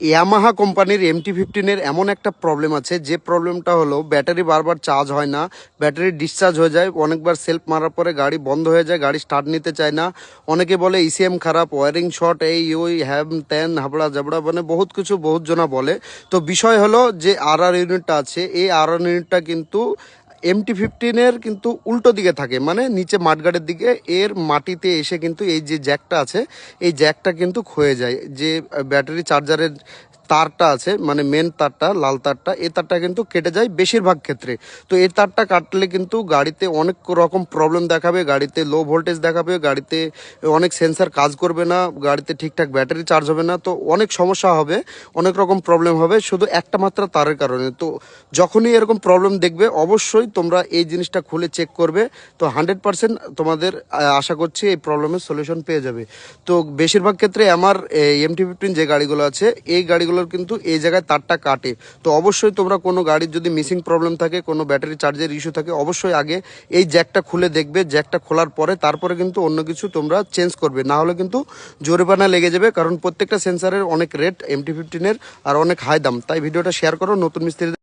Yamaha কোম্পানির MT-15-এর এমন একটা প্রবলেম আছে, যে প্রবলেমটা হলো ব্যাটারি বারবার চার্জ হয় না, ব্যাটারি ডিসচার্জ হয়ে যায়, অনেকবার সেলফ মারার পরে গাড়ি বন্ধ হয়ে যায়, গাড়ি স্টার্ট নিতে চায় না। অনেকে বলে ইসিএম খারাপ, ওয়ারিং শর্ট, এই ওই হ্যাম ত্যান হাবড়া জাবড়া, মানে বহুত কিছু বহুত জনা বলে। তো বিষয় হলো যে ইউনিটটা আছে, এই ইউনিটটা কিন্তু MT-15-এর কিন্তু উল্টো দিকে থাকে, মানে নিচে মাঠগাড়ের দিকে। এর মাটিতে এসে কিন্তু এই যে জ্যাকটা আছে, এই জ্যাকটা কিন্তু ক্ষয়ে যায়। যে ব্যাটারি চার্জারের তারটা আছে, মানে মেন তারটা, লাল তারটা, এই তারটা কিন্তু কেটে যায় বেশিরভাগ ক্ষেত্রে। তো এই তারটা কাটলে কিন্তু গাড়িতে অনেক রকম প্রবলেম দেখাবে, গাড়িতে লো ভোল্টেজ দেখাবে, গাড়িতে অনেক সেন্সার কাজ করবে না, গাড়িতে ঠিকঠাক ব্যাটারি চার্জ হবে না, তো অনেক সমস্যা হবে, অনেক রকম প্রবলেম হবে শুধু একটা মাত্র তারের কারণে। তো যখনই এরকম প্রবলেম দেখবে অবশ্যই তোমরা এই জিনিসটা খুলে চেক করবে। তো 100% তোমাদের আশা করছি এই প্রবলেমের সলিউশন পেয়ে যাবে। তো বেশিরভাগ ক্ষেত্রে আমার MT-15 যে গাড়িগুলো আছে, এই গাড়িগুলোর কিন্তু এই জায়গায় তারটা কাটে। তো অবশ্যই তোমরা কোনো গাড়ির যদি মিসিং প্রবলেম থাকে, কোনো ব্যাটারি চার্জের ইস্যু থাকে, অবশ্যই আগে এই জ্যাকটা খুলে দেখবে। জ্যাকটা খোলার পরে তারপরে কিন্তু অন্য কিছু তোমরা চেঞ্জ করবে, না হলে কিন্তু জরিমানা লেগে যাবে, কারণ প্রত্যেকটা সেন্সারের অনেক রেট MT-15-এর, আর অনেক হাই দাম। তাই ভিডিওটা শেয়ার করো নতুন মিস্ত্রি।